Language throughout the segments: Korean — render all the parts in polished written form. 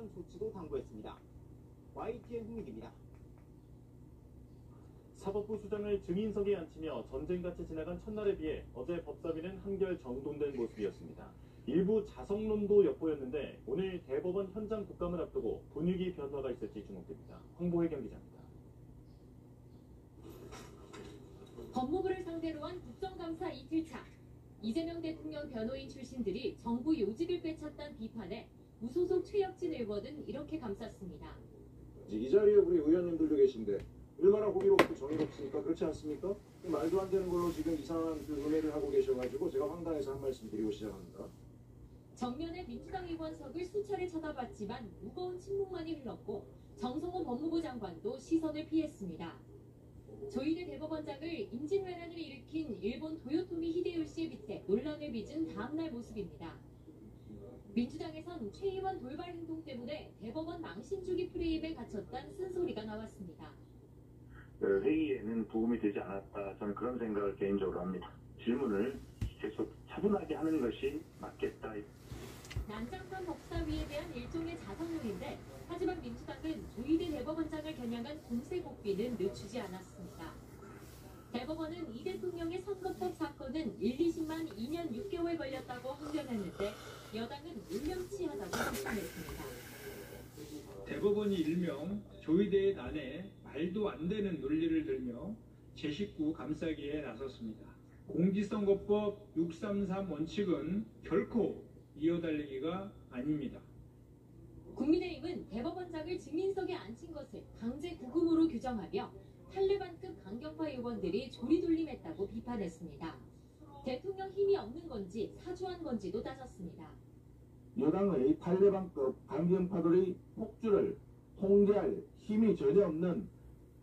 강력한 조치도 당부했습니다. YTN 홍익입니다. 사법부 수장을 증인석에 앉히며 전쟁같이 지나간 첫날에 비해 어제 법사위는 한결 정돈된 모습이었습니다. 일부 자성론도 엿보였는데 오늘 대법원 현장 국감을 앞두고 분위기 변화가 있을지 주목됩니다. 황보혜경 기자입니다. 법무부를 상대로 한 국정감사 이틀차. 이재명 대통령 변호인 출신들이 정부 요직을 빼찼다는 비판에 무소속 최혁진 의원은 이렇게 감쌌습니다. 이 자리에 우리 의원님들도 계신데 얼마나 호기롭고 정의롭습니까? 그렇지 않습니까? 말도 안 되는 걸로 지금 이상한 논의를 하고 계셔가지고 제가 황당해서 한 말씀 드리고 시작합니다. 정면에 민주당 의원석을 수차례 쳐다봤지만 무거운 침묵만이 흘렀고 정성호 법무부 장관도 시선을 피했습니다. 조이데 대법원장을 임진왜란을 일으킨 일본 도요토미 히데요시의 밑에 논란을 빚은 다음날 모습입니다. 민주당에선 최 의원 돌발 행동 때문에 대법원 망신주기 프레임에 갇혔다는 쓴소리가 나왔습니다. 회의에는 도움이 되지 않았다. 저는 그런 생각을 개인적으로 합니다. 질문을 계속 차분하게 하는 것이 맞겠다. 난장판 법사위에 대한 일종의 자성론인데 하지만 민주당은 조이데 대법원장을 겨냥한 공세 복비는 늦추지 않았습니다. 대법원은 이 대통령의 선거법 사건은 1, 2심만 2년 6개월 걸렸다고 항변했는데 여당은 울명치하다고 비판했습니다. 대법원이 일명 조이데의 난에 말도 안 되는 논리를 들며 제19 감싸기에 나섰습니다. 공직선거법 633 원칙은 결코 이어달리기가 아닙니다. 국민의힘은 대법원장을 증인석에 앉힌 것을 강제 구금으로 규정하며 탈레반급 강경파 의원들이 조리돌림했다고 비판했습니다. 대통령 힘이 없는 건지 사주한 건지도 따졌습니다. 여당의 탈레반급 강경파들의 폭주를 통제할 힘이 전혀 없는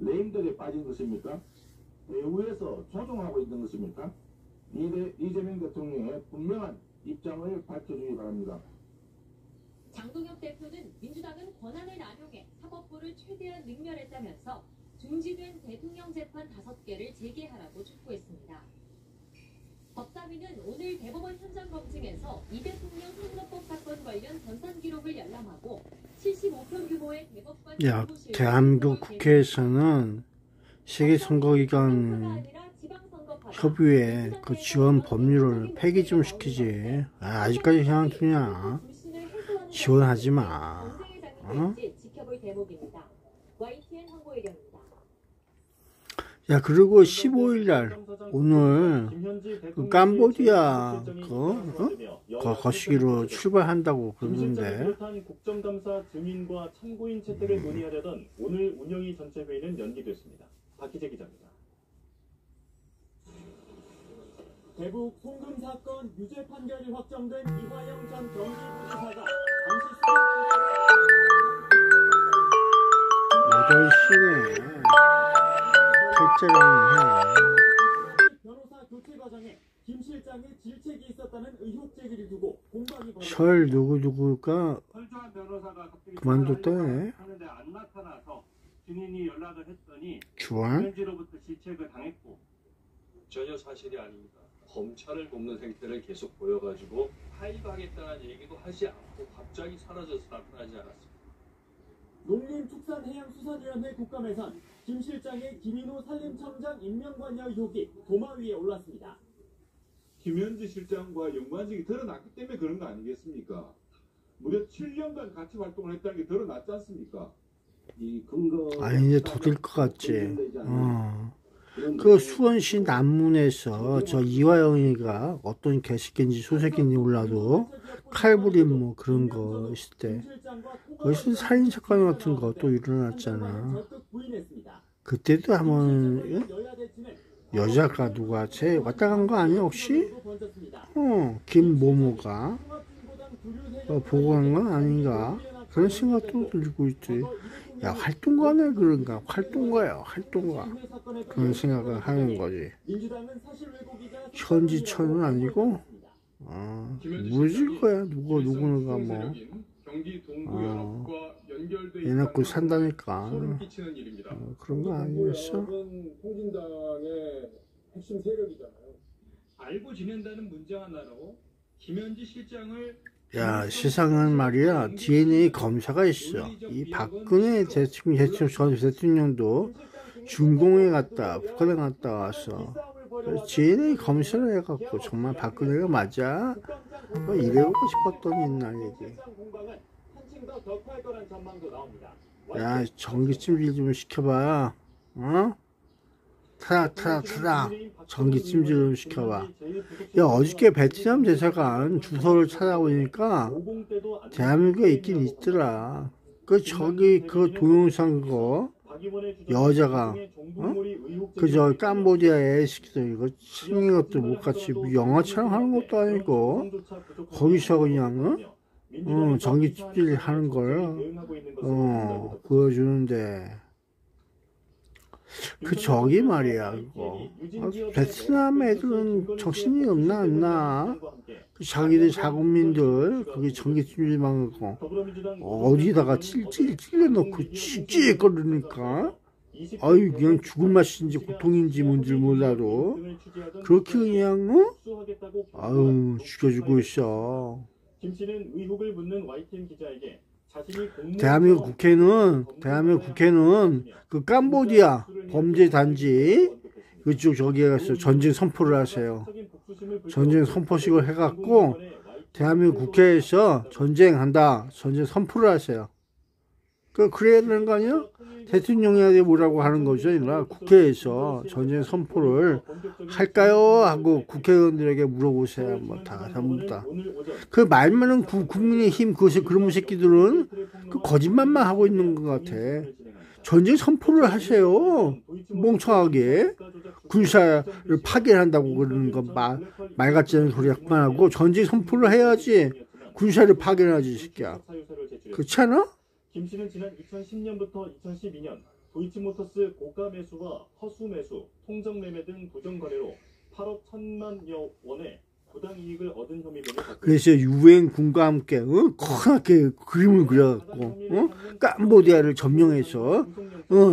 레임덕에 빠진 것입니까? 외부에서 조종하고 있는 것입니까? 이재명 대통령의 분명한 입장을 밝혀주기 바랍니다. 장동혁 대표는 민주당은 권한을 남용해 사법부를 최대한 능멸했다면서 중지된 대통령 재판 5개를 재개하라고 촉구했습니다. 법사위는 오늘 대법원 현장 검증에서 이 대통령 선거법 사건 관련 전산 기록을 열람하고 75표 규모의 대법관 대한민국 국회에서는 세계선거기관 협의회 그 지원 법률을 폐기 좀 시키지. 아직까지 그냥 두냐. 지원하지 마. 어? 야, 그리고 15일날 오늘 그 캄보디아 거시기로 출발한다고 그러는데. 국정감사 증인과 참고인 채택을 논의하려던 오늘 운영위 전체 회의는 연기됐습니다. 박희재 기자입니다. 대북 송금 사건 유죄 판결이 확정된 이화영 전 경기부지사가 8시네. 탈퇴라는 변호사 교체 과정에 김 실장의 질책이 있었다는 의혹 제기를 두고 공방이 설 누구가 설주한 변호사가 그만뒀대. 하는데 안 나타나서 증인이 연락을 했더니 주한? 현지로부터 질책을 당했고 전혀 사실이 아닙니다. 검찰을 돕는 행태를 계속 보여가지고 파이하겠다는 얘기도 하지 않고 갑자기 사라져서 나타나지 않았습니다. 농림축산해양수산위원회 국감에선 김 실장의 김인호 산림청장 임명관여 의혹이 도마 위에 올랐습니다. 김현지 실장과 연관성이 드러났기 때문에 그런 거 아니겠습니까? 무려 7년간 같이 활동을 했다는 게 드러났지 않습니까? 이 근거 아니 이제 더 될 것 같지. 그 수원시 남문에서 저 이화영이가 어떤 개새끼인지 소새끼인지 몰라도 칼부림 뭐 그런 거 있을 때 거기서 살인사건 같은 거 또 일어났잖아. 그때도 한번 여자가 누가 쟤 왔다 간 거 아니야 혹시? 김모모가 보고 간 건 아닌가? 그런 생각도 들고 있지. 야, 활동가네 그런가? 활동가야, 활동가. 그런 생각을 하는 거지. 현지천은 아니고, 무질 거야. 누구가 뭐, 해놓고 산다니까. 그런 거 아니겠어? 홍진당의 핵심 세력이잖아요. 알고 지낸다는 문제 하나로 김현지 실장을 야, 세상은 말이야, DNA 검사가 있어. 이 박근혜 전 대통령도 중공에 갔다, 북한에 갔다 왔어. DNA 검사를 해갖고, 정말 박근혜가 맞아? 이래보고 싶었더니, 나 얘기. 야, 전기찜질 좀 시켜봐. 어? 타다. 전기찜질 좀 시켜봐. 야, 어저께 베트남 대사관 주소를 찾아보니까 대한민국에 있긴 있더라. 그 동영상 그거 여자가 그저 캄보디아 애식들 이거 생긴 것도 못 같이 영화처럼 하는 것도 아니고 거기서 그냥 전기찜질 하는 걸 보여주는데 저기 말이야 그거 베트남 애들은 정신이 없나 자기들 자국민들 그게 전기찜질만 하고 어디다가 찔찔 찔러놓고 찌찌거리니까 아유 그냥 죽을 맛인지 고통인지 뭔지 몰라도 그렇게 그냥 아유 죽여주고 있어. 대한민국 국회는 그 캄보디아 범죄 단지 그쪽 저기에 가서 전쟁 선포를 하세요. 전쟁 선포식을 해갖고 대한민국 국회에서 전쟁한다. 전쟁 선포를 하세요. 그래야 되는 거 아니야? 대통령이 뭐라고 하는 거죠. 그러니까 국회에서 전쟁 선포를 할까요? 하고 국회의원들에게 물어보세요. 뭐 다 전부 다. 그 말만은 국민의힘 그런 새끼들은 그 거짓말만 하고 있는 것 같아. 전쟁 선포를 하세요. 멍청하게. 군사를 파견한다고 그러는 거 말 같지 않은 소리 그만하고 전쟁 선포를 해야지. 군사를 파견하지 이 새끼야. 그렇지 않아? 김 씨는 지난 2010년부터 2012년 도이치모터스 고가 매수와 허수 매수, 통정 매매 등 부정 거래로 8억 1천만여 원의 부당 이익을 얻은 혐의 등을 받고 그래서 유엔군과 함께 커하게 그림을 그려갖고 캄보디아를 점령해서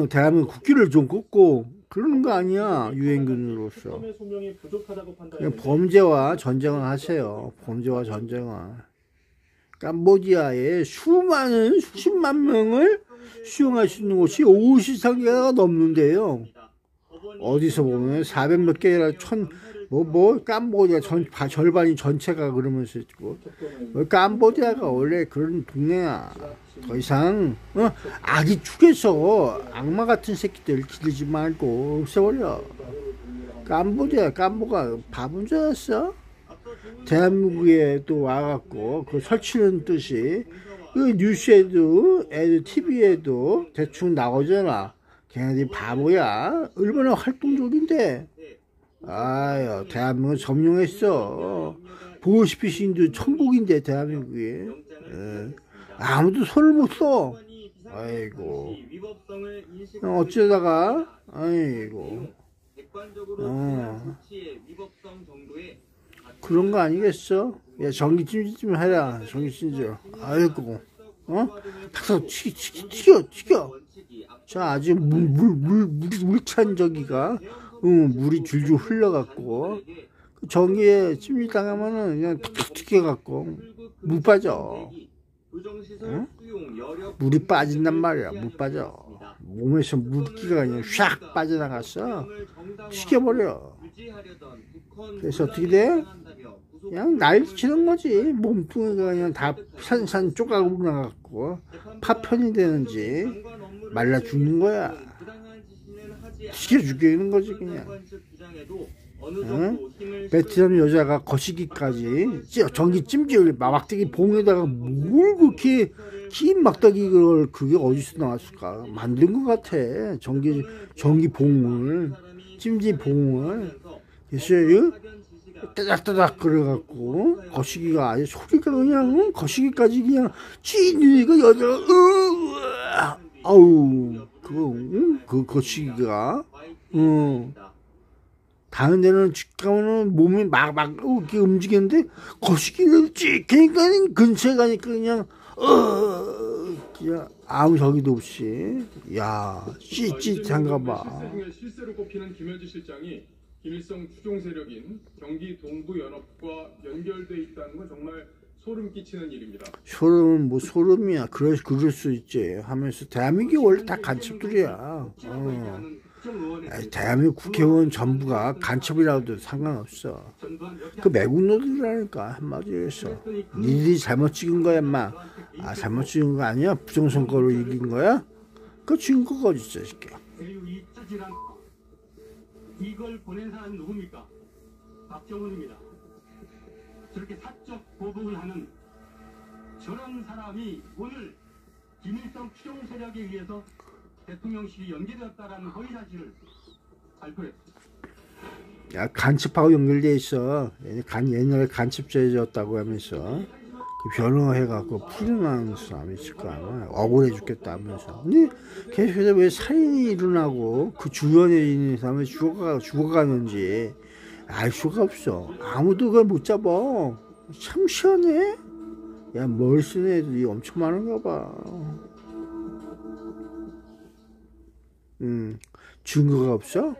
대한민국 국기를 좀 꽂고 그러는 거 아니야. 유엔군으로서 그냥 범죄와 전쟁을 하세요. 범죄와 전쟁을. 캄보디아에 수십만 명을 수용할 수 있는 곳이 50만 개가 넘는데요. 어디서 보면 400몇 개라 캄보디아 절반이 전체가 그러면서 있고 캄보디아가 원래 그런 동네야. 더 이상 아기 축에서 악마 같은 새끼들 기르지 말고 없애버려. 캄보가 바본 줄 알았어? 대한민국에 또 와갖고 그 설치는 뜻이 그 뉴스에도 애들 TV에도 대충 나오잖아. 걔네들이 바보야. 얼마나 활동적인데. 아유 대한민국 점령했어. 보시피싱도 천국인데 대한민국에 아무도 손을 못 써. 아이고 어쩌다가 아이고 그런 거 아니겠어? 야, 전기찜질 좀 해라. 전기찜질. 아이고, 박사 튀겨. 자, 아주 물찬 저기가, 물이 줄줄 흘러갖고, 그 전기에 찜질 당하면은 그냥 툭툭 튀겨갖고, 물 빠져. 물이 빠진단 말이야. 물 빠져. 몸에서 물기가 그냥 샥 빠져나갔어. 튀겨버려. 그래서 어떻게 돼? 그냥 날치는 거지. 몸뚱이가 그냥 다 산산 쪼가고 나갖고 파편이 되는지 말라 죽는 거야. 튀겨 죽이는 거지 그냥. 베트남 여자가 거시기까지 전기 찜질 막대기 봉에다가 뭘 그렇게 긴 막대기 그게 어디서 나왔을까? 만든 것 같아. 전기 봉을 찜질 봉을. 그래서 따닥따닥 그래갖고 거시기가 아주 소리가 그냥 거시기까지 그냥 찌니가 여자가 아우 그 거시기가 다른 데는 가면은 몸이 막 이렇게 움직이는데 거시기를 찌니까 근처에 가니까 그냥 아무 저기도 없이 야 찌릿한가 봐. 실세로 꼽히는 김현지 실장이 김일성 추종 세력인 경기 동부 연합과 연결돼 있다는 건 정말 소름 끼치는 일입니다. 소름 뭐 소름이야. 그럴 수 있지 하면서 대한민국이 원래 다 간첩들이야. 아니, 대한민국 국회의원 전부가 간첩이라도 상관없어. 그 매국노들이라니까 한마디로 해서. 니들이 잘못 찍은 거야 인마. 아 잘못 찍은 거 아니야? 부정선거로 이긴 거야? 그 증거가 어디 있어 새끼야. 이걸 보낸 사람이 누굽니까? 박정훈입니다. 저렇게 사적 보복을 하는 저런 사람이 오늘 김일성 추종 세력에 의해서 대통령실이 연계되었다라는 허위 사실을 발표했습니다. 야 간첩하고 연결돼 있어. 옛날에 간첩죄졌다고 하면서 그 변호해갖고 풀어나는 사람이 있을 거 아니야. 억울해 죽겠다 하면서. 근데 계속해서 왜 살인이 일어나고 그 주변에 있는 사람이 죽어가는지 알 수가 없어. 아무도 그걸 못 잡아. 참 시원해. 야, 뭘 쓰는 애들이 엄청 많은가 봐. 증거가 없어?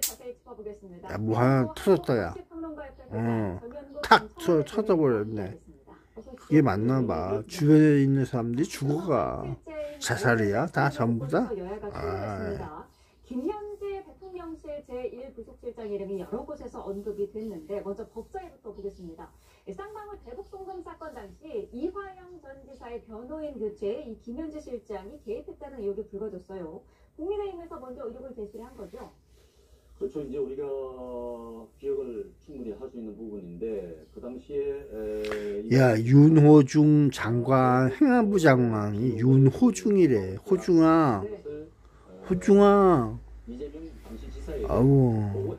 야, 뭐 하나 터졌다, 야. 탁 터져버렸네. 그게 맞나 봐. 주변에 있는 사람들이 죽어가. 자살이야? 다 전부 다? 아. 김현재 대통령실 제1부속실장 이름이 여러 곳에서 언급이 됐는데 먼저 법사위부터 보겠습니다. 쌍방울 대북송금 사건 당시 이화영 전 지사의 변호인 교체에 이 김현재 실장이 개입했다는 의혹이 불거졌어요. 국민의힘에서 먼저 의혹을 제시한 거죠. 그렇죠. 이제 우리가 기억을 충분히 할 수 있는 부분인데 그 당시에 야 윤호중 장관 행안부 장관이 윤호중이래. 호중아. 호중아. 아우.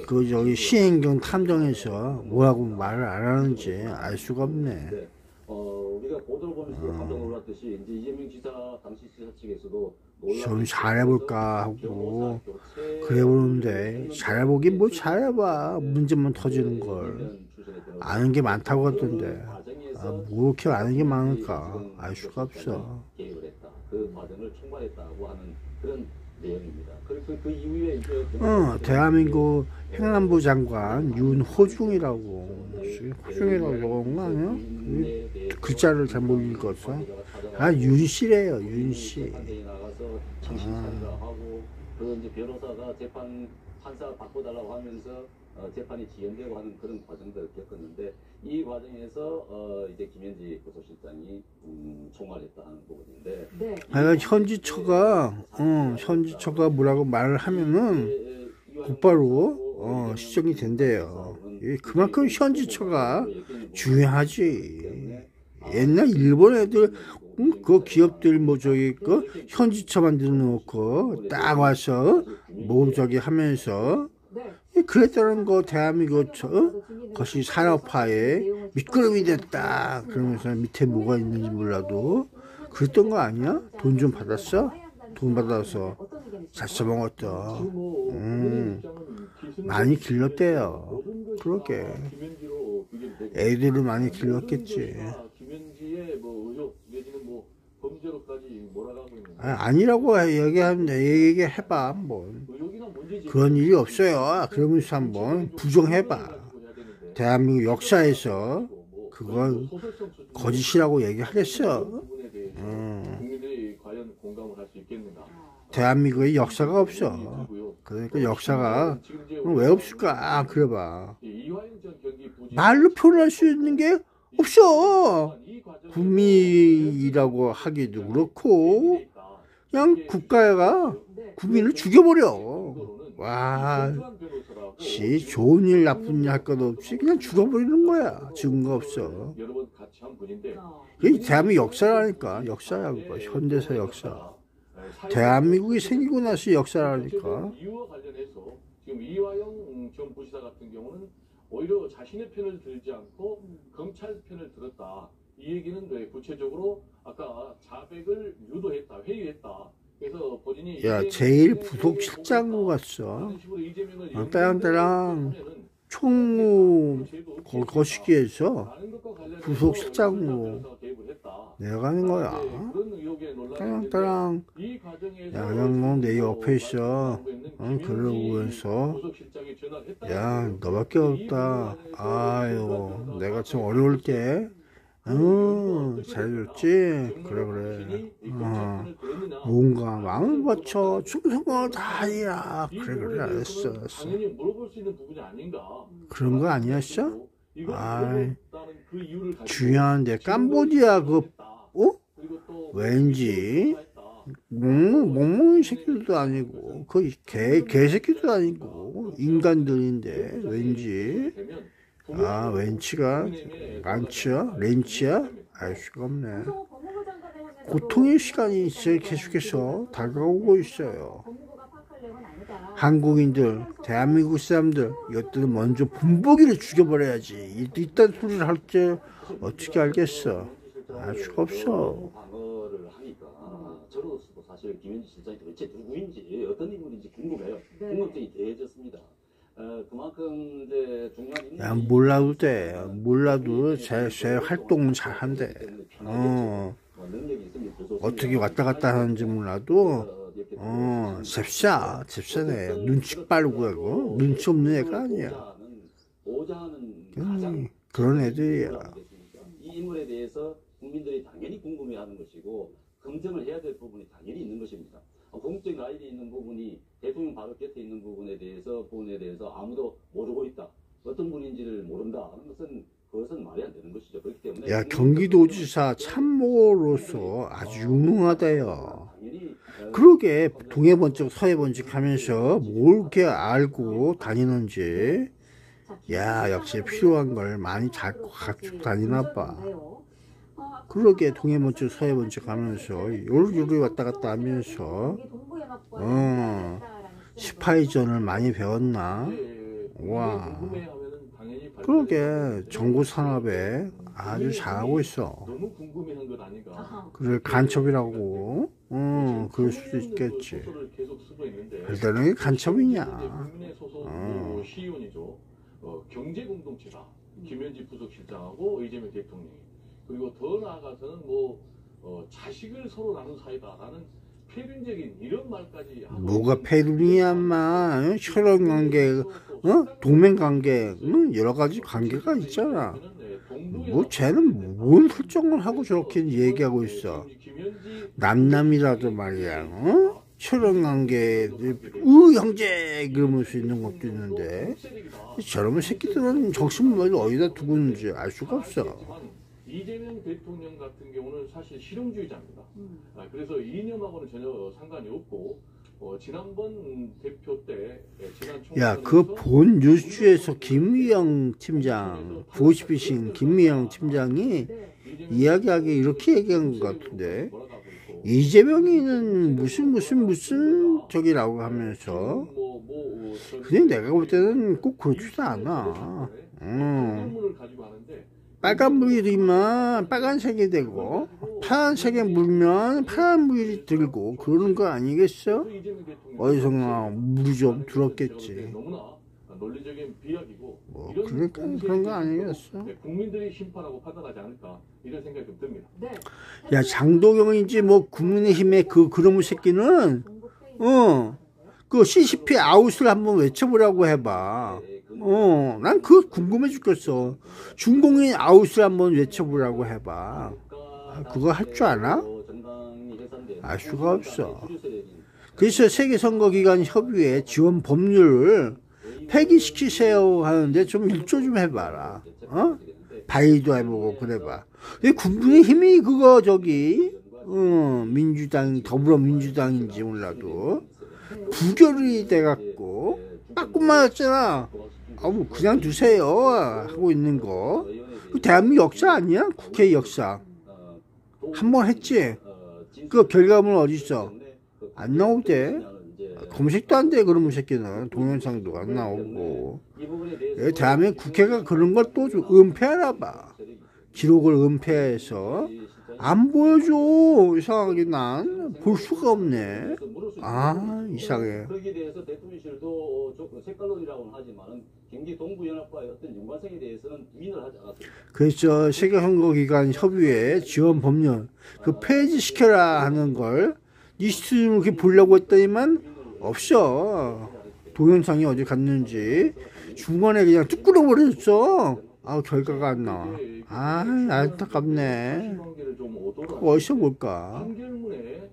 그 저기 시행경 탐정에서 뭐라고 말을 안 하는지 알 수가 없네. 우리가 보도를 보면서 깜짝 놀랐듯이 이제 이재명 지사 당시 지사 측에서도 좀 잘해볼까 하고 그래 보는데 잘해보긴 뭐 잘해봐. 문제만 터지는 걸. 아는 게 많다고 하던데 뭐 이렇게 아는 게 많을까 알 수가 없어. 그 과정을 총괄했다고 하는 그런 내용입니다. 그 이후에 이제 대한민국 행안부 장관 윤호중이라고 호중이라고 거 아니야? 글자를 잘 못 읽었어. 아 윤씨래요 윤씨. 하고 그 이제 변호사가 판사 바꿔달라고 하면서 재판이 지연되고 하는 그런 과정들을 겪었는데 이 과정에서 이제 김현지 부속실장이 총괄했다 하는 부분인데. 네. 현지처가 뭐라고 말을 하면은 곧바로 시정이 된대요. 그만큼 현지처가 중요하지. 옛날 일본 애들 그 기업들 뭐 저기 그 현지처 만들어 놓고 딱 와서 뭐 저기 하면서 그랬다는 거. 대한민국 것이 산업화에 미끄럼이 됐다 그러면서 밑에 뭐가 있는지 몰라도 그랬던 거 아니야? 돈 좀 받았어? 돈 받아서 잘 써먹었다. 많이 길렀대요. 그러게 애들을 많이 길렀겠지. 아니라고 얘기하면 얘기해봐 한번. 그런 일이 없어요. 그러면서 한번 부정해봐. 대한민국 역사에서 그건 거짓이라고 얘기하겠어. 대한민국의 역사가 없어. 그러니까 역사가 왜 없을까? 그래봐. 말로 표현할 수 있는 게 없어. 국민이라고 하기도 그렇고 그냥 국가가 국민을 죽여버려. 와, 좋은 일 나쁜 일 할 것 없이 그냥 죽어버리는 거야. 증거 없어. 이게 대한민국 역사라니까. 역사야 그거. 현대사 역사. 대한민국이 생기고 나서 역사라니까. 이유와 관련해서 지금 이화영 전 부시사 같은 경우는 오히려 자신의 편을 들지 않고 검찰 편을 들었다. 이 얘기는 왜 구체적으로 아까 자백을 유도했다, 회유했다. 그래서 본인이 야, 제일 부속실장으로 갔어. 때랑 총무 거시기에서 부속실장으로 내려가는 거야. 그런 의혹에 따랑따랑. 이 과정에서 야, 그냥 뭐 내 옆에 있어. 그러고 해서 부속실장이 전화를 했다는 야, 거예요. 너밖에 없다. 아유, 내가 좀 어려울 때, 잘해줬지? 그래. 뭔가 마음을 바쳐 충성을 다하리라. 그래, 알았어. 당연히 물어볼 수 있는 부분이 아닌가. 그런 거 아니었어? 이걸 아이, 물어봤다는 그 이유를 가지고 중요한데, 캄보디아 그리고 또 왠지, 멍멍이 새끼들도 아니고, 거의 개새끼도 아니고, 인간들인데, 왠지, 왠치가, 렌치야? 알 수가 없네. 고통의 시간이 이제 계속해서 다가오고 있어요. 한국인들, 대한민국 사람들, 이것들은 먼저 본보기를 죽여버려야지. 이딴 소리를 할 때 어떻게 알겠어? 알 수가 없어. 방어를 하니까 저로서도 사실 김현지 실장이 도대체 누구인지 어떤 인물인지 궁금해요. 궁금증이 대해졌습니다. 그만큼 이제 중요한 야, 몰라도 돼. 몰라도 제 활동은 잘한대. 어떻게 왔다 갔다 하는지 몰라도 잽싸네. 눈치 빠르고 하고 눈치 없는 애가 아니야. 그런 애들이야. 이 인물에 대해서 국민들이 당연히 궁금해하는 것이고 검증을 해야 될 부분이 당연히 있는 것입니다. 공적 라인이 있는 부분이 대통령 바로 곁에 있는 부분에 대해서 아무도 모르고 있다. 어떤 분인지를 모른다 하는 것은 그것은 말이 안 되는 것이죠. 그렇기 때문에 야, 경기도지사 참모로서 아주 유능하다요. 그러게 동해번쩍 서해번쩍 하면서 뭘 이렇게 알고 다니는지. 야, 역시 필요한 걸 많이 갖고 다니나 봐. 그러게 동해번쩍 서해번쩍 하면서 요리 왔다 갔다 하면서 시파이전을 많이 배웠나? 와, 그러게 정보 산업에 아주 잘하고 있어. 너무 궁금해한 것 아닌가. 그래, 간첩이라고? 그럴 수도 있겠지. 일단은 이게 간첩이냐? 국민의 소속 시의원이죠. 경제 공동체다. 김현지 부속실장하고 이재명 대통령이. 그리고 더 나아가서는 자식을 서로 나눈 사이다라는 폐륜적인 이런 말까지 하고. 뭐가 폐륜이야, 마. 혈연 관계, 동맹 관계, 여러 가지 관계가 있잖아. 뭐 쟤는 뭔 설정을 하고 저렇게 얘기하고 있어. 남남이라도 말이야. 혈연 관계, 형제 그러면서 있는 것도 있는데 저런 새끼들은 정신을 어디다 두고 있는지 알 수가 없어. 이재명 대통령 같은 경우는 사실 실용주의자입니다. 그래서 이념하고는 전혀 상관이 없고 지난번 대표 때 야, 그 본 뉴스에서 김미영 팀장, 보시피싱 김미영 팀장이 이야기하기 이렇게 얘기한 것 같은데 이재명이는 무슨 저기라고 하면서 그냥 내가 볼 때는 꼭 그렇지도 않아. 빨간 물이면 빨간색이 되고 파란색에 물면 파란 물이 들고 그러는 거 아니겠어? 어디선가 물이 좀 들었겠지. 논리적인 비약이고 그러니까 그런 거 아니겠어? 국민들이 심판하고 판단하지 않을까 이런 생각이 좀 듭니다. 야, 장도경인지 뭐 국민의힘의 그놈의 새끼는 그 CCP 아웃을 한번 외쳐보라고 해봐. 난 그거 궁금해 죽겠어. 중공인 아웃을 한번 외쳐보라고 해봐. 그거 할 줄 아나? 알 수가 없어. 그래서 세계선거기관협의회 지원 법률을 폐기시키세요 하는데 좀 일조 좀 해봐라. 발의도 해보고 그래봐. 국민의힘이 그거 민주당, 더불어민주당인지 몰라도 부결이 돼갖고 빠꾸만 했잖아. 그냥 두세요 하고 있는 거. 그 대한민국 역사 아니야? 국회 역사. 한 번 했지. 그 결과물은 어디 있어? 안 나오대. 검색도 안 돼. 그러면 새끼는 동영상도 안 나오고. 대한민국 국회가 그런 걸 또 은폐하나 봐. 기록을 은폐해서 안 보여줘. 이상하게 난 볼 수가 없네. 아, 이상해. 거기에 대해서 대통령실도 색깔론이라고는 하지만은 경기 동부연합과의 어떤 연관성에 대해서는 부인을 하지 않았습니다. 그렇죠. 세계선거기관 협의회 지원 법령 그 폐지시켜라 하는 걸 리스트를 이렇게 보려고 했더니만 없어. 동영상이 어디 갔는지 중간에 그냥 뚝 끊어버렸어. 아, 결과가 안 나와. 아, 안타깝네. 그거 어디서 볼까? 판결문에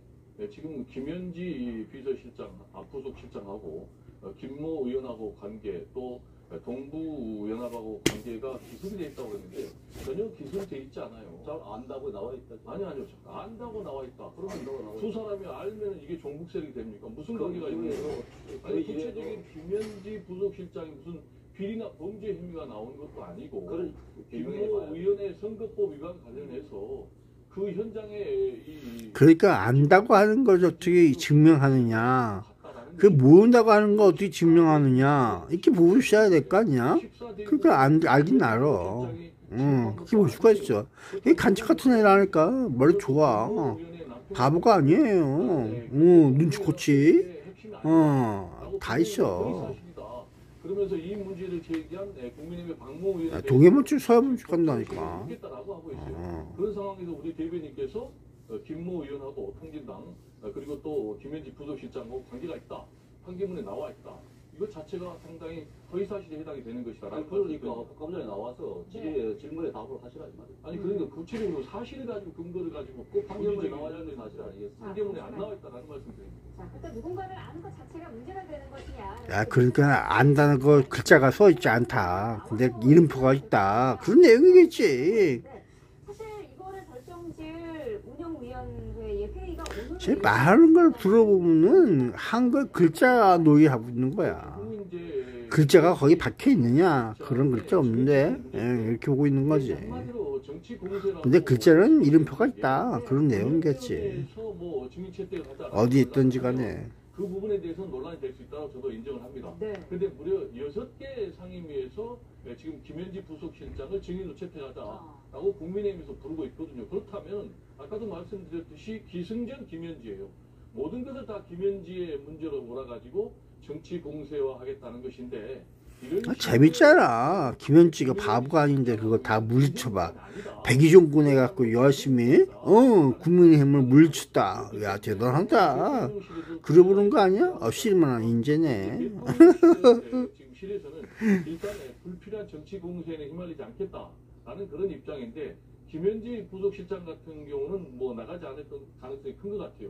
지금 김현지 비서실장, 부속 실장하고 김모 의원하고 관계, 또 동부연합하고 관계가 기술이 돼 있다고 했는데 전혀 기술돼 있지 않아요. 잘 안다고 나와 있다. 아니요. 안다고 나와 있다. 그러면 두 사람이 알면 이게 종북 세력이 됩니까? 무슨 관계가 있는 거예요? 아니, 구체적인 김현지 부속실장이 무슨 비리나 범죄 혐의가 나오는 것도 아니고 김모 의원의 선거법 위반 관련해서 그 현장에 그러니까 안다고 하는 걸 어떻게 증명하느냐, 그 모른다고 하는 거 어떻게 증명하느냐, 이렇게 보셔야 될 거 아니야. 그러니까 알긴 알아. 그게 볼 수가 있어. 이게 간책 같은 애라니까. 머리 좋아. 바보가 아니에요. 눈치코치. 다 있어. 그러면서 이 문제를 제기한 국민의힘의 박모 의원 동해문줄 서해문줄 간다니까. 그런 상황에서 우리 대변인께서 김모 의원하고 통진당 그리고 또 김현지 부속실장하고 관계가 있다. 판결문에 나와 있다. 이거 자체가 상당히 허위사실에 해당이 되는 것이다. 그러니까 아까 전에 나와서 질문에 답을 하시라지 말이에요. 아니 그러니까 구체적으로 사실을 가지고 근거를 가지고 꼭 판결문에 나와야 하는 사실 아니겠어요? 판결문에 안 나와 있다라는 말씀드립니다. 자, 그때 누군가를 아는 것 자체가 문제가 되는 것이냐. 야, 그러니까 안다는 거 글자가 써 있지 않다. 근데 이름표가 있다. 그런 내용이겠지. 사실 이거를 결정질 운영위원회의 회의가 오늘 제 말하는 걸 들어보면은 한글 글자 놀이하고 있는 거야. 글자가 거기 박혀 있느냐? 그런 글자 없는데 이렇게 보고 있는 거지. 근데 글자는 이름표가 있다. 그런 내용이겠지. 어디 있든지 간에. 그 부분에 대해서는 논란이 될 수 있다고 저도 인정을 합니다. 근데 무려 6개 상임위에서 지금 김현지 부속실장을 증인으로 채택하자라고 국민의힘에서 부르고 있거든요. 그렇다면 아까도 말씀드렸듯이 기승전 김현지예요. 모든 것을 다 김현지의 문제로 몰아가지고 정치 공세화 하겠다는 것인데 재밌잖아. 김현지가 바보가 아닌데 그거 다 물리쳐봐. 백의종군 해갖고 열심히 국민의힘을 물리쳤다. 야, 대단하다. 그래 보는 거 아니야? 실만한 인재네. 지금 실에서는 일단 불필요한 정치 공세에 휘말리지 않겠다라는 그런 입장인데 김현지 부속실장 같은 경우는 뭐 나가지 않을 가능성이 큰 것 같아요.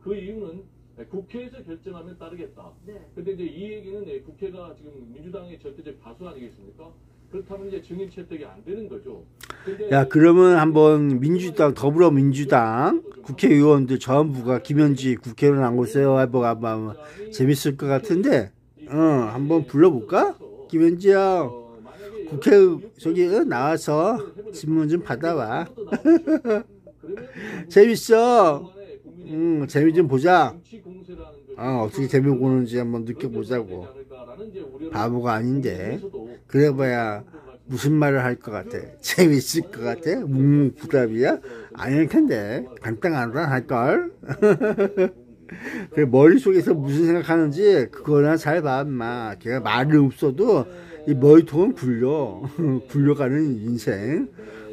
그 이유는 국회에서 결정하면 따르겠다. 근데 이제 이 얘기는 국회가 지금 민주당의 절대적 다수 아니겠습니까? 그렇다면 이제 증인 채택이 안 되는 거죠. 야, 그러면 한번 민주당, 더불어민주당 국회의원들 전부가 김현지 국회의원 안 오세요 해보면 재밌을 것 같은데, 한번 불러볼까? 김현지야, 국회 저기 나와서 질문 좀 받아와. 재밌어. 재미 좀 보자. 어떻게 재미 보는지 한번 느껴보자고. 바보가 아닌데. 그래봐야 무슨 말을 할 것 같아. 재밌을 것 같아? 묵묵부답이야? 아닐 텐데. 간단하다 할걸? 그래, 머릿속에서 무슨 생각하는지 그거나 잘 봐, 인마. 걔가 말이 없어도 이 머리통은 굴려가는 인생.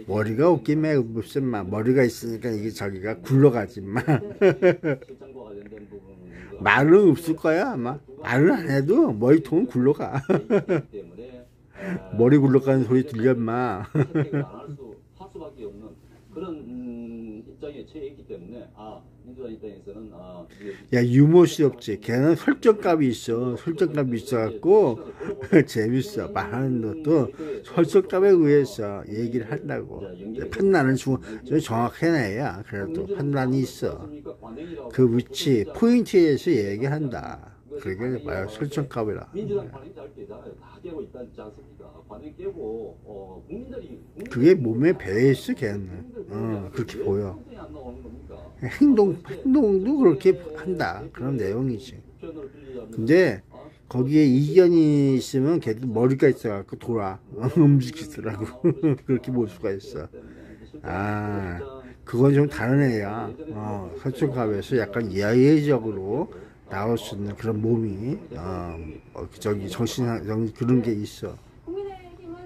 머리가 없기에 무슨 머리가 있으니까 이게 저기가 굴러가지 마. 말은 없을 거야 아마. 말은 안 해도 머리통은 굴러가. 머리 굴러가는 소리 들려 마. 할 수밖에 없는 그런 입장에 처해 있기 때문에 민주당 입장에서는 야, 유머스럽지. 걔는 설정값이 있어. 설정값이 있어갖고 재밌어. 말하는 것도 설정값에 의해서 얘기를 한다고. 판단은 좀 정확해내야 그래도 판단이 있어. 그 위치 포인트에서 얘기한다. 그게 말 설정값이라. 민주당 관행자 할 때 다 깨고 있지 않습니까? 관행 깨고 국민들이 그게 몸에 배어있어 걔는. 그렇게 보여. 행동도 그렇게 한다. 그런 내용이지. 근데 거기에 이견이 있으면 걔도 머리가 있어갖고 돌아. 움직이더라고. 그렇게 볼 수가 있어. 그건 좀 다른 애야. 설정값에서 약간 예외적으로 나올 수 있는 그런 몸이 저기 정신 그런 게 있어. 국민의힘은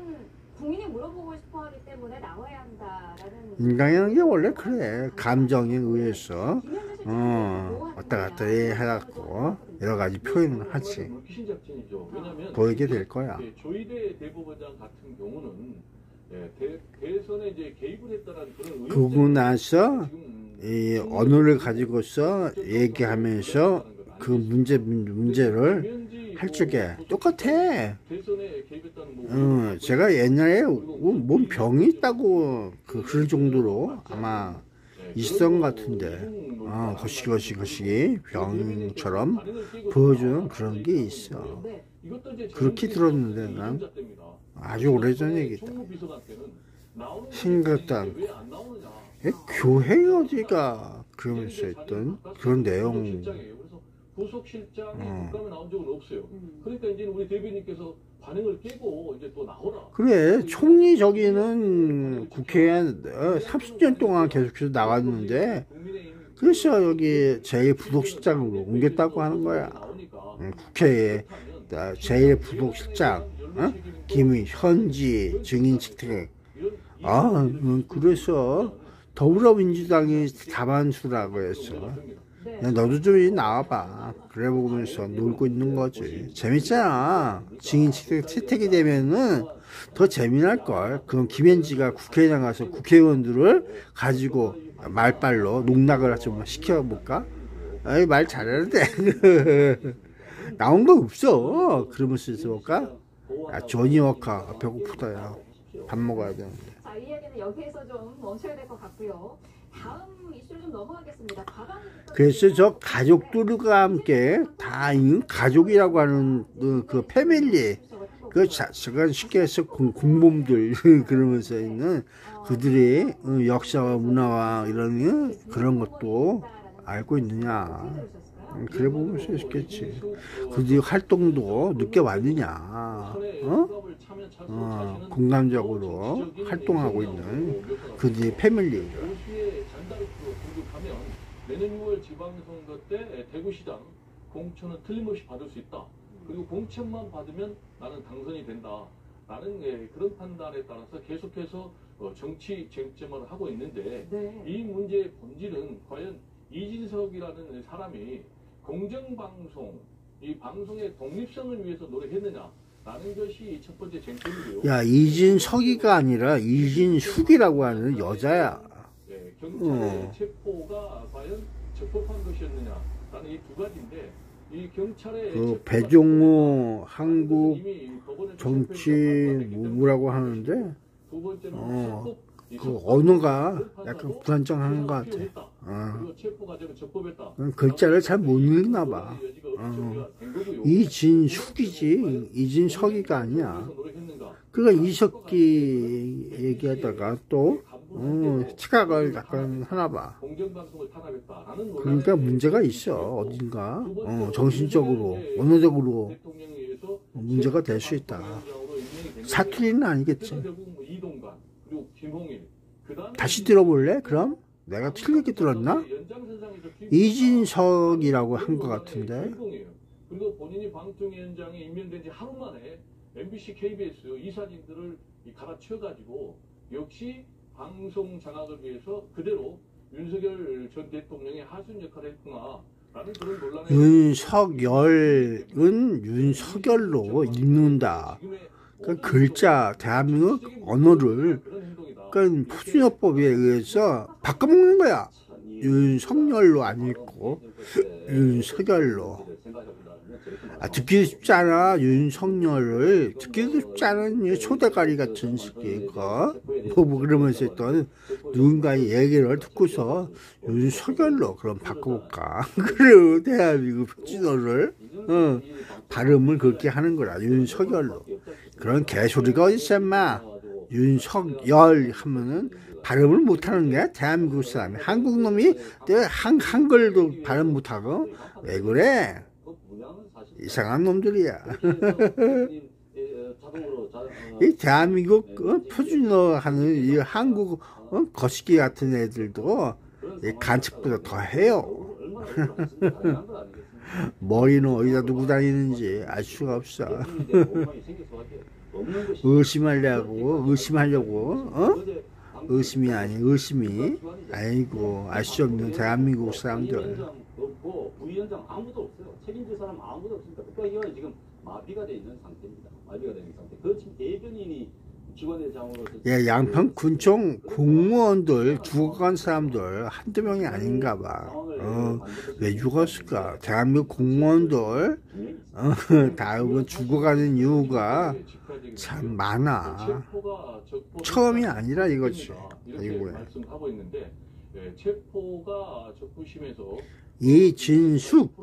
국민이 물어보고 싶어하기 때문에 나와야 한다라는. 인간이라는 게 원래 그래. 감정에 의해서 왔다 갔다 해갖고 여러 가지 표현을 하지. 보이게 될 거야. 조희대 대법원장 같은 경우는 대선에 이제 개입을 했다는 그런 그러고 나서 이 언어를 가지고서 얘기하면서 그 문제를 할 적에 똑같아. 제가 옛날에 뭔 병이 있다고 그럴 정도로 아마 있었던 것 같은데 거시기 병처럼 보여주는 그런 게 있어. 그렇게 들었는데 난 아주 오래전 얘기다. 생각도 않고 교회 어디가 그러면서 했던 그런 내용. 부속실장이 국감에 나온 적은 없어요. 그러니까 이제 우리 대변인께서 반응을 깨고 이제 또 나오라. 그래, 총리 저기는 국회에 30년 동안 계속해서 나왔는데 그래서 여기 제1부속실장으로 옮겼다고 하는 거야. 국회에 제1부속실장 김현지 증인 채택. 그래서 더불어민주당이 다반수라고 했어. 너도 좀 나와봐. 그래 보면서 놀고 있는 거지. 재밌잖아. 증인 채택이 되면은 더 재미날걸. 그럼 김현지가 국회에 나가서 국회의원들을 가지고 말빨로 농락을 좀 시켜볼까? 말 잘하는데. 나온 거 없어. 그러면서 해볼까? 야, 조니 워커 배고프다. 야. 밥 먹어야 되는데. 자, 이 이야기는 여기에서 좀 멈춰야 될 것 같고요. 다음 이슈로 좀 넘어가겠습니다. 그래서 저 가족들과 함께 다 가족이라고 하는 그 패밀리, 그 제가 쉽게 해서 공범들 그러면서 있는 그들의 역사와 문화와 이런 그런 것도 알고 있느냐. 그래 보면서 있겠지. 그들의 활동도 느껴봤느냐. 공감적으로 활동하고 있는 그들의 패밀리. 내년 6월 지방선거 때 대구시장 공천은 틀림없이 받을 수 있다. 그리고 공천만 받으면 나는 당선이 된다. 라는 그런 판단에 따라서 계속해서 정치 쟁점을 하고 있는데 이 문제의 본질은 과연 이진석이라는 사람이 공정방송, 이 방송의 독립성을 위해서 노력했느냐 라는 것이 첫 번째 쟁점이고요. 야, 이진석이가 아니라 이진숙이라고 하는 여자야. 경찰의 체포가 과연 적법한 것이었느냐라는 이 두 가지인데 이 경찰의 그 배종호 한국 정치 뭐라고 하는데 그 언어가 약간 불안정한 것 같아. 글자를 잘 못 읽나 봐. 이진숙이지 이진석이가 아니야. 그러니까 이석기 얘기하다가 또 착각을 약간 하나 봐. 그러니까 문제가 있어. 어딘가 정신적으로 언어적으로 문제가 될 수 있다. 사투리는 아니겠지. 다시 들어볼래? 그럼? 내가 틀리게 들었나? 이진석이라고 한 것 같은데. 그리고 본인이 방통위원장에 임명된 지 하루 만에 MBC, KBS 이 사진들을 갈아치워가지고 역시 방송 장악을 위해서 그대로 윤석열 전 대통령의 하수인 역할을 했구나라는 그런 논란에 윤석열은 윤석열로 읽는다. 그 글자 대한민국 언어를 그러니까 표준어법에 의해서 바꿔먹는 거야. 윤석열로 안 읽고 윤석열로. 듣기도 쉽지 않아. 윤석열을 듣기도 쉽지 않은 초대가리 같은 새끼 뭐 그러면서 했던 누군가의 얘기를 듣고서 윤석열로 그럼 바꿔볼까. 그래 대한민국 표준어를 발음을 그렇게 하는 거라. 윤석열로. 그런 개소리가 어딨어 인마. 윤석열 하면은 발음을 못하는 게 대한민국 사람이. 한국 놈이 한글도 발음 못하고 왜 그래. 이상한 놈들이야. 이 대한민국 표준어 하는 이 한국 거시기 같은 애들도 이 간첩보다 더 해요. 머리는 어디다 두고 다니는지 알 수가 없어. 의심하려고, 어? 의심이 아니, 의심이. 아이고, 알 수 없는 대한민국 사람들. 없고 부위원장 아무도 없어요. 책임질 사람 아무도 없으니까 국가기관이 지금 마비가 돼 있는 상태입니다. 마비가 돼 있는 상태. 그 지금 대변인이 기관회장으로서 예, 양평 군청 공무원들 죽어간 사람들 한두 명이 아닌가 봐. 왜 죽었을까? 대한민국 공무원들 다 죽어가는 이유가 참 많아. 처음이 아니라 이거지. 이거야. 말씀하고 있는데 체포가 적부심에서 이진숙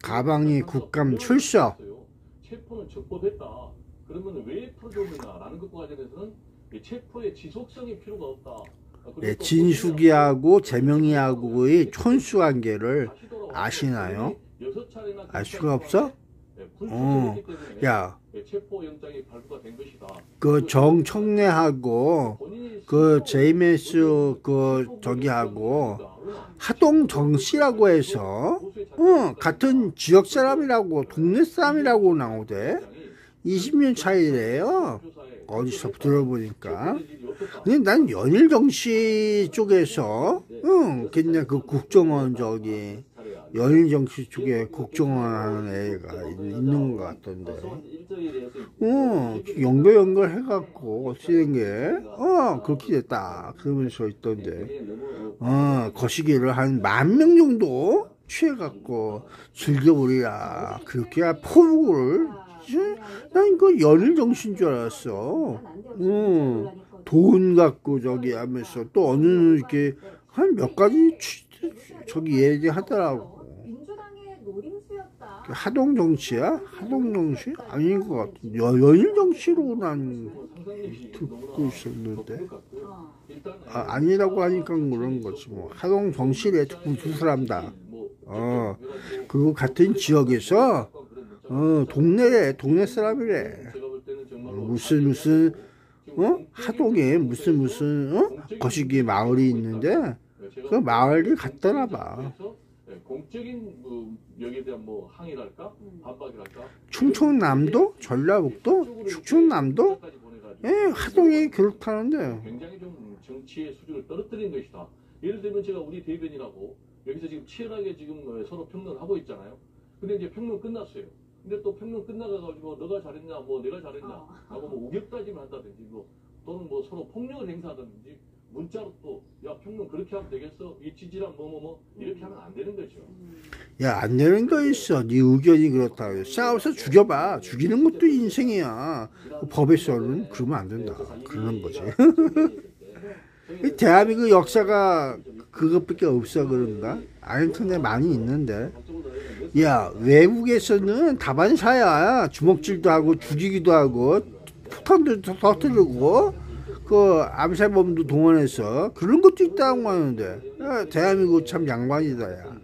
가방이 국감 출석. 체포는 적법했다. 그러면 왜 풀어줬느냐라는 것과 관련해서는 체포의 지속성이 필요가 없다. 예, 진숙이하고 재명이하고의 촌수 관계를 아시나요? 알 수가 없어? 야, 그 정청래하고 그 JMS 그 저기하고 하동 정씨라고 해서 같은 지역 사람이라고 동네 사람이라고 나오대. 20년 차이래요. 어디서 들어보니까. 근데 난 연일 정씨 쪽에서 그냥 그 국정원 저기 연일 정씨 쪽에 국정원 하는 애가 있는 것 같던데. 연결 해갖고 어떻게 된 게 그렇게 됐다 그러면서 있던데. 거시기를 한 10,000명 정도 취해갖고 즐겨버리라 그렇게 포부를. 난 이거 연일 정신 줄 알았어. 돈 갖고 저기 하면서 또 어느 이렇게 한 몇 가지 저기 얘기하더라고. 하동 정치야? 하동 정치? 아닌 것 같아. 연일 정치로 난 듣고 있었는데. 아니라고 하니까 그런 거지 뭐. 하동 정치래 듣고 두 사람 다. 그리고 같은 지역에서 동네 사람이래. 무슨 하동에 무슨 거시기 마을이 있는데 그 마을이 같더라 봐. 공적인 여기에 대한 뭐 항의랄까 반박이랄까. 충청남도, 전라북도, 충청남도, 하동이 그렇다는데. 굉장히 좀 정치의 수준을 떨어뜨린 것이다. 예를 들면 제가 우리 대변인하고 여기서 지금 치열하게 지금 서로 평론을 하고 있잖아요. 근데 이제 평론 끝났어요. 근데 또 평론 끝나가지고 너가 잘했냐, 뭐 내가 잘했냐 하고 뭐 우격다짐을 한다든지 뭐 또는 뭐 서로 폭력을 행사하든지 문자로 또 야 평론 그렇게 하면 되겠어? 이 지지랑 뭐뭐뭐 이렇게 하면 안 되는 거죠. 야, 안 되는 거 있어. 네 의견이 그렇다고. 싸워서 죽여봐. 죽이는 것도 인생이야. 법에서는 그러면 안 된다. 그러는 거지. 대한민국 역사가 그것밖에 없어 그런가? 아인턴에 많이 있는데. 야, 외국에서는 다반사야. 주먹질도 하고 죽이기도 하고 폭탄도 터뜨리고 그 암살범도 동원해서 그런 것도 있다고 하는데. 야, 대한민국 참 양반이다 야.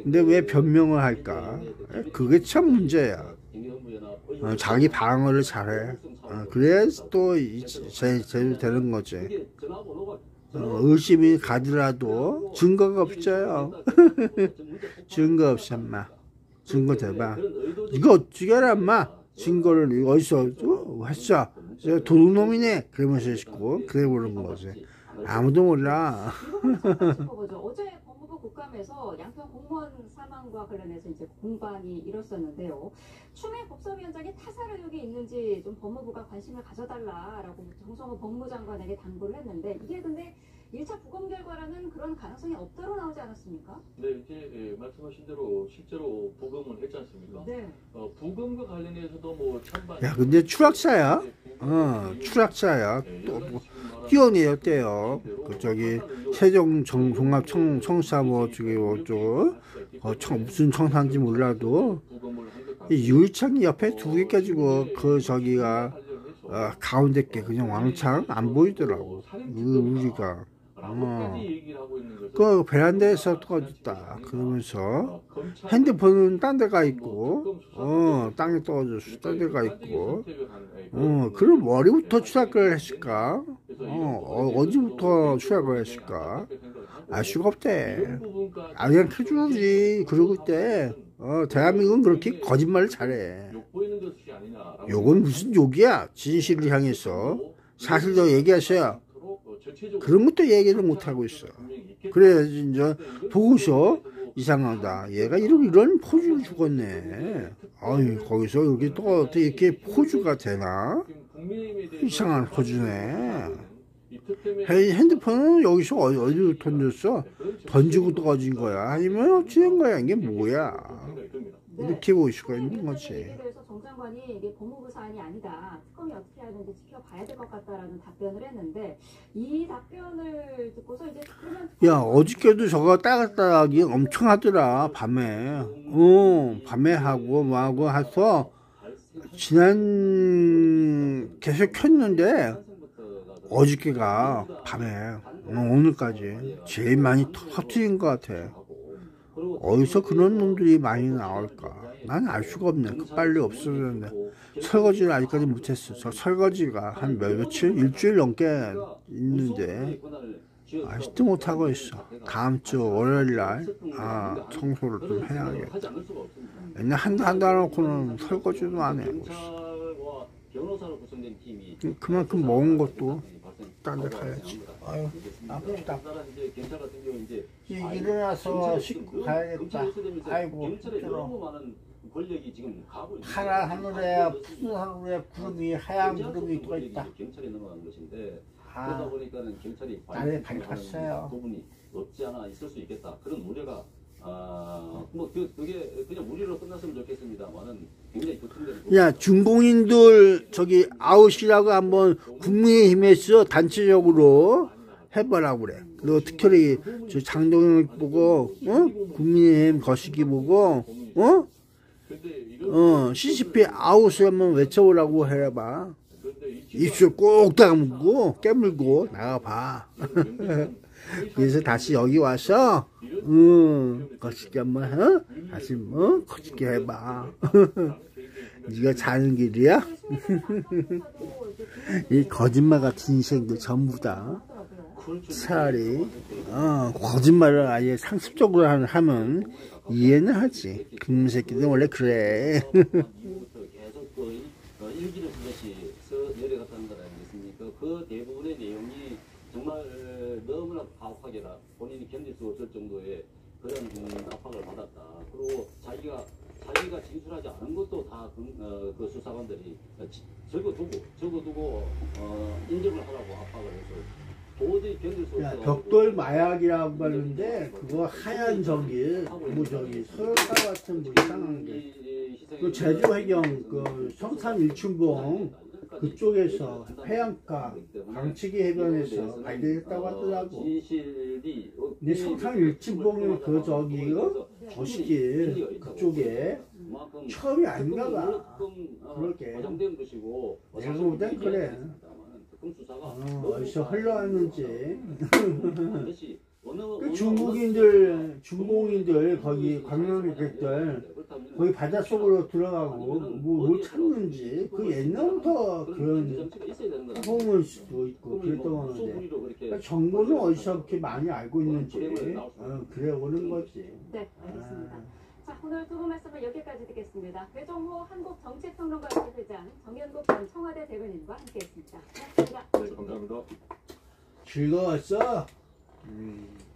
근데 왜 변명을 할까? 그게 참 문제야. 자기 방어를 잘해. 그래야 또 제대로 되는 거지. 의심이 가더라도 증거가 없어요. 증거 없어 인마. 증거 대봐. 이거 어떻게 알아 인마. 증거를 어디서 했어. 도둑놈이네. 그러면서 싶고 그래 보는 거지. 아무도 몰라. 어제 법무부 국감에서 양평 공무원 사망과 관련해서 이제 공방이 일었었는데요. 추미애 법사위원장이 타살 의혹이 있는지 좀 법무부가 관심을 가져달라라고 정성호 법무장관에게 당부를 했는데 이게 근데 1차 부검 결과라는 그런 가능성이 없다로 나오지 않았습니까? 네, 이제 말씀하신 대로 실제로 부검을 했지 않습니까? 네. 부검과 관련해서도 뭐 찬반. 야, 근데 추락사야. 추락사야. 또 뭐 뛰어내렸대요. 그 저기 세종 종합청사 뭐 저기 무슨 청사인지 몰라도 유리창 옆에 두 개 가지고 그 저기가 가운데 게 그냥 왕창 안 보이더라고. 우리가. 그 베란다에서 떨어졌다 그러면서 핸드폰은 딴 데가 있고 땅에 떨어졌어 딴 데가 있고 그럼 머리부터 추락을 했을까? 어디부터 추락을 했을까? 알 수가 없대. 그냥 해주지. 그러고 있대. 대한민국은 그렇게 거짓말을 잘해. 욕은 무슨 욕이야? 진실을 향해서. 사실도 얘기하셔야. 그런 것도 얘기를 못하고 있어. 그래야지 이제 보고서 이상하다. 얘가 이런 포즈를 주겠네. 아유, 거기서 여기 또 어떻게 이렇게 포즈가 되나? 이상한 포즈네. 핸드폰은 여기서 어디로 던졌어? 던지고 떨어진 거야? 아니면 어찌 된 거야? 이게 뭐야? 이렇게 보일 수가 있는 거지. 얘기에 대해서 정 장관이 이게 법무부 사안이 아니다. 특검이 어떻게 해야 되는지 지켜봐야 될 것 같다라는 답변을 했는데 이 답변을 듣고서 이제 그러면 야, 어저께도 저거 따갔다기 엄청 하더라. 밤에. 밤에 하고 뭐하고 해서 계속 켰는데 어저께가 밤에 오늘까지 제일 많이 터트린 것 같아. 어디서 그런 놈들이 많이 나올까? 난 알 수가 없네. 빨리 없어졌는데 설거지를 아직까지 못했어. 저 설거지가 한 며칠? 일주일 넘게 있는데 아직도 못하고 있어. 다음 주 월요일날 청소를 좀 해야겠다. 맨날 한다 놓고는 설거지도 안 해. 그만큼 먹은 것도 딴 데 가야지. 아유, 아프다. 일어나서 씻고 가야겠다. 아이고, 힘들어. 파란 하늘에 푸른 하늘에 구름이 하얀 구름이 떠 있다. 그러다 보니까는 경찰이 날에 밝았어요. 부분이 없지 않아 있을 수 있겠다. 그런 우려가 그게 그냥 우리로 끝났으면 좋겠습니다만은 굉장히 걱정되는. 야, 중공인들 저기 아웃이라고 한번 국민의힘에서 단체적으로 해보라고 그래. 너 특별히 저 장동영 보고 국민의힘 거시기 보고 CCP 아웃을 한번 외쳐보라고 해봐. 입술 꼭 다물고 깨물고 나가봐. 그래서 다시 여기 와서 거시기 한번 다시 거시기 해봐. 네가 자는 길이야? 이 거짓말 같은 인생들 전부 다 차라리 거짓말을 아예 상습적으로 하면 이해는 하지. 그놈 새끼들 원래 그래. 일기를 쓰듯이 내려갔다는 것 아니겠습니까? 그 대부분의 내용이 정말 너무나 가혹하게라 본인이 견딜 수 없을 정도의 그런 압박을 받았다. 그리고 자기가 진술하지 않은 것도 다 그 수사관들이 적어두고 인정을 하라고 압박을 해서 도저히 견딜 수 없어. 벽돌 마약이라고 하는데 그거 하얀 저기 서울가 같은 뭐 이상한 게. 그 제주 해경 그 성산 일춘봉 그쪽에서 해안가 광치기 해변에서 발견했다고 하더라고. 근데 성산 일춘봉이 그 저기요 거시기 그쪽에 처음이 아닌가 봐. 그렇게 내가 볼 땐 그래. 어디서 흘러왔는지. 그 중공인들 거기 관광객들 거기 바닷속으로 들어가고 뭘 찾는지 그 옛날부터 그런 소문일 수도 있고 그랬던 건데 그러니까 정보는 어디서 그렇게 많이 알고 있는지 그래 오는 거지. 네, 알겠습니다. 자, 오늘 두 분 말씀을 여기까지 듣겠습니다. 배종호 한국정치평론가 회장, 정연국 전 청와대 대변인과 함께했습니다. 고맙습니다. 네, 감사합니다. 즐거웠어?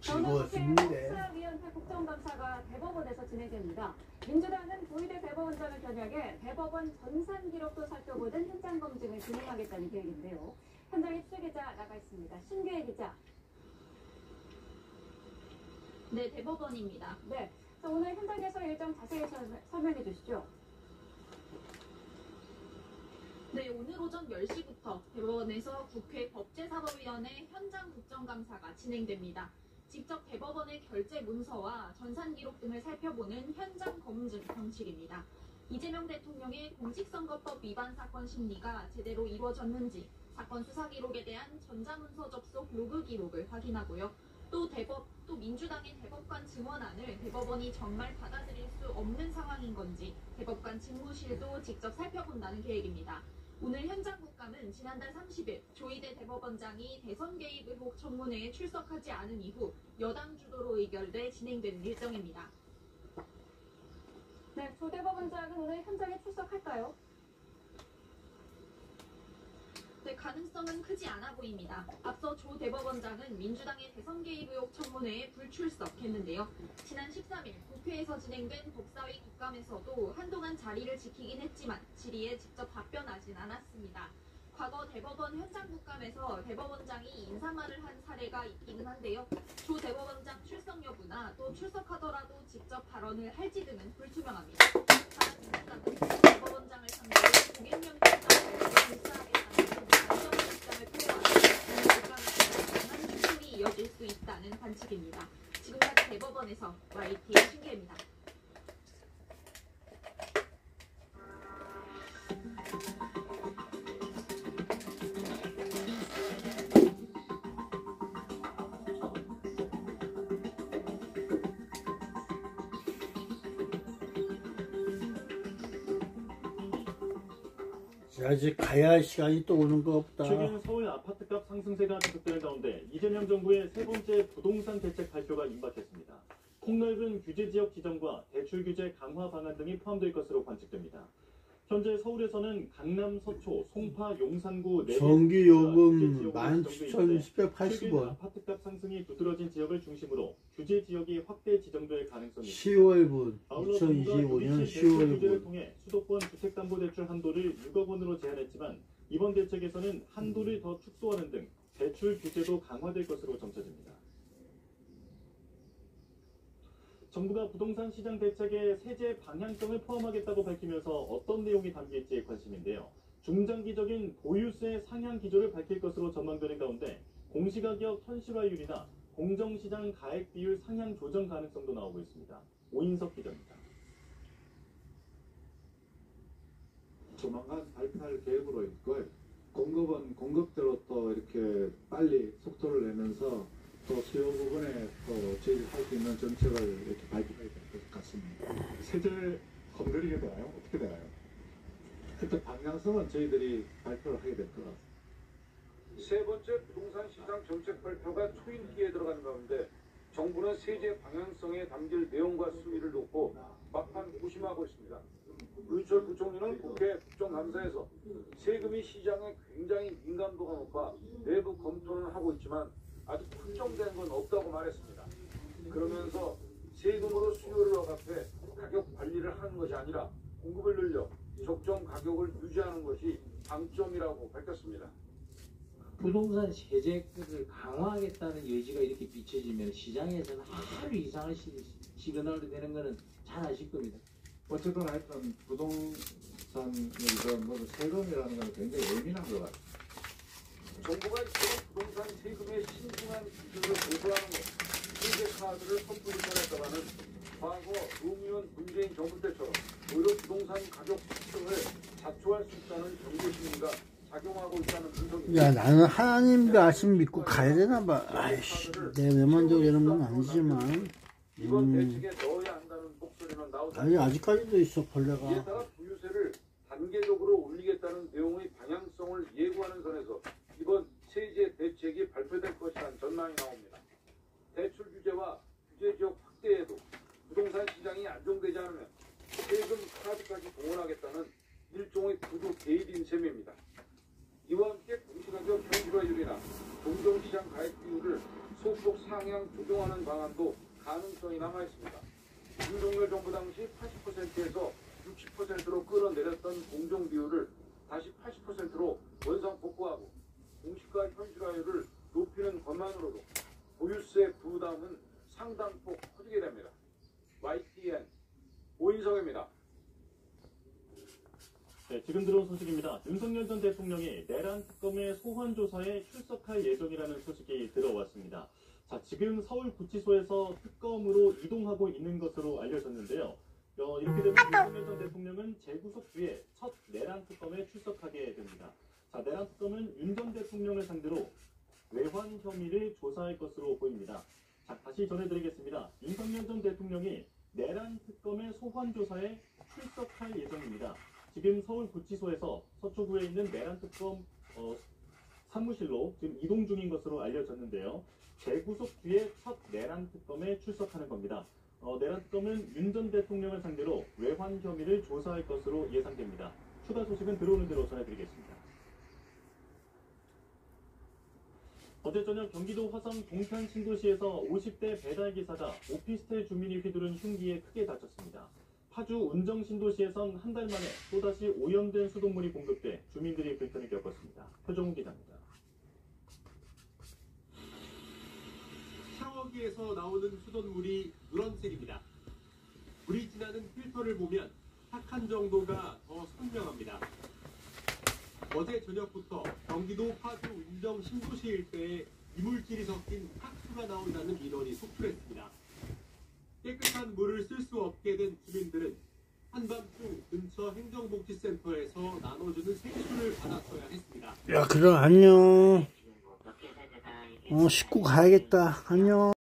즐거웠습니다. 수사위원회 국정감사가 대법원에서 진행됩니다. 민주당은 조희대 대법원장을 겨냥해 대법원 전산 기록도 살펴보는 현장 검증을 진행하겠다는 계획인데요. 현장에 취재기자 나가 있습니다. 신규혜 기자. 네, 대법원입니다. 네, 자, 오늘 현장에서 일정 자세히 설명해 주시죠. 네, 오늘 오전 10시부터 대법원에서 국회 법제사법위원회 현장 국정감사가 진행됩니다. 직접 대법원의 결재 문서와 전산 기록 등을 살펴보는 현장 검증 방식입니다. 이재명 대통령의 공직선거법 위반 사건 심리가 제대로 이루어졌는지 사건 수사 기록에 대한 전자문서 접속 로그 기록을 확인하고요. 또 민주당의 대법관 증언안을 대법원이 정말 받아들일 수 없는 상황인 건지 대법관 직무실도 직접 살펴본다는 계획입니다. 오늘 현장 국감은 지난달 30일 조희대 대법원장이 대선 개입 의혹 청문회에 출석하지 않은 이후 여당 주도로 의결돼 진행되는 일정입니다. 네, 조 대법원장은 오늘 현장에 출석할까요? 네, 가능성은 크지 않아 보입니다. 앞서 조 대법원장은 민주당의 대선 개입 의혹 청문회에 불출석했는데요. 지난 13일 국회에서 진행된 법사위 국감에서도 한동안 자리를 지키긴 했지만 질의에 직접 답변하진 않았습니다. 과거 대법원 현장 국감에서 대법원장이 인사말을 한 사례가 있기는 한데요. 조 대법원장 출석 여부나 또 출석하더라도 직접 발언을 할지 등은 불투명합니다. 다만 민주당은 대법원장을 상대로 900명 이어질 수 있다는 관측입니다. 지금까지 대법원에서 YTN 신기입니다. 아직 가야 할 시간이 또 오는 거 없다. 최근 서울 아파트값 상승세가 계속되는 가운데 이재명 정부의 세 번째 부동산 대책 발표가 임박했습니다. 폭넓은 규제지역 지정과 대출 규제 강화 방안 등이 포함될 것으로 관측됩니다. 현재 서울에서는 강남, 서초, 송파, 용산구 네 개 전기요금 규제 17,180원. 최근 아파트값 상승이 두드러진 지역을 중심으로 규제 지역이 확대 지정될 가능성이 있습니다. 10월분, 아울러 2025년 대출 규제를 10월분. 통해 수도권 주택담보대출 한도를 6억 원으로 제한했지만 이번 대책에서는 한도를 더 축소하는 등 대출 규제도 강화될 것으로 점쳐집니다. 정부가 부동산 시장 대책에 세제 방향성을 포함하겠다고 밝히면서 어떤 내용이 담길지 관심인데요. 중장기적인 보유세 상향 기조를 밝힐 것으로 전망되는 가운데 공시가격 현실화율이나 공정시장 가액 비율 상향 조정 가능성도 나오고 있습니다. 오인석 기자입니다. 조만간 발표할 계획으로 있고요. 공급은 공급대로 또 이렇게 빨리 속도를 내면서 또 수요 부분에 또 저희가 할 수 있는 정책을 이렇게 발표해야 될 것 같습니다. 세제 건드리게 되나요? 어떻게 되나요? 그때 방향성은 저희들이 발표를 하게 될 것 같습니다. 세 번째 부동산 시장 정책 발표가 초인기에 들어간 가운데 정부는 세제 방향성에 담길 내용과 수위를 놓고 막판 고심하고 있습니다. 문희철 부총리는 국회 국정감사에서 세금이 시장에 굉장히 민감도가 높아 내부 검토는 하고 있지만 아직 확정된 건 없다고 말했습니다. 그러면서 세금으로 수요를 억압해 가격 관리를 하는 것이 아니라 공급을 늘려 적정 가격을 유지하는 것이 방점이라고 밝혔습니다. 부동산 세제를 강화하겠다는 여지가 이렇게 비춰지면 시장에서는 하루 이상의 시그널이 되는 것은 잘 아실 겁니다. 어쨌든 하여튼 부동산에서 뭐 세금이라는 건 굉장히 예민한 것 같아요. 정부가 이처럼 부동산 세금의 신중한 기준을 고수하는 것, 세제 카드를 섣불리 꺼냈다가는 과거 노무현 문재인 정부 때처럼 오히려 부동산 가격 상승을 자초할 수 있다는 경고 심리가 작용하고 있다는 분석입니다. 야, 나는 하나님 말씀 믿고 가야 되나 봐. 아이씨, 내 외만적으로 이런 건 아니지만. 이번 대책에 넣어야 한다는 목소리는 나오지 아니, 아직까지도 있어, 벌레가. 이에 따라 부유세를 단계적으로 올리겠다는 내용의 방향성을 예고하는 선에서 이번 세제 대책이 발표될 것이라는 전망이 나옵니다. 대출 규제와 규제 지역 확대에도 부동산 시장이 안정되지 않으면 세금 카드까지 동원하겠다는 일종의 구두 개입인 셈입니다. 이와 함께 공시가격 현실화율이나 공정시장 가액 비율을 소폭 상향 조정하는 방안도 가능성이 남아있습니다. 윤석열 정부 당시 80%에서 60%로 끌어내렸던 공정 비율을 다시 80%로 원상 복구하고 공시가 현실화율을 높이는 것만으로도 보유세 부담은 상당폭 커지게 됩니다. YTN 오인성입니다. 네, 지금 들어온 소식입니다. 윤석열 전 대통령이 내란 특검의 소환 조사에 출석할 예정이라는 소식이 들어왔습니다. 자, 지금 서울구치소에서 특검으로 이동하고 있는 것으로 알려졌는데요. 이렇게 되면 윤석열 전 대통령은 재구속 뒤에 첫 내란 특검에 출석하게 됩니다. 자, 내란 특검은 윤 전 대통령을 상대로 외환 혐의를 조사할 것으로 보입니다. 자, 다시 전해드리겠습니다. 윤석열 전 대통령이 내란 특검의 소환 조사에 출석할 예정입니다. 지금 서울구치소에서 서초구에 있는 내란특검 사무실로 지금 이동 중인 것으로 알려졌는데요. 재구속 뒤에 첫 내란특검에 출석하는 겁니다. 내란특검은 윤 전 대통령을 상대로 외환 혐의를 조사할 것으로 예상됩니다. 추가 소식은 들어오는 대로 전해드리겠습니다. 어제 저녁 경기도 화성 동탄 신도시에서 50대 배달기사가 오피스텔 주민이 휘두른 흉기에 크게 다쳤습니다. 파주 운정 신도시에선 한 달 만에 또다시 오염된 수돗물이 공급돼 주민들이 불편을 겪었습니다. 표정훈 기자입니다. 샤워기에서 나오는 수돗물이 누런색입니다. 물이 지나는 필터를 보면 탁한 정도가 더 선명합니다. 어제 저녁부터 경기도 파주 운정 신도시 일대에 이물질이 섞인 탁수가 나온다는 민원이 속출했습니다. 깨끗한 물을 쓸 수 없게 된 주민들은 한밤중 근처 행정복지센터에서 나눠주는 생수를 받았어야 했습니다. 야, 그럼 안녕. 씻고 가야겠다. 안녕.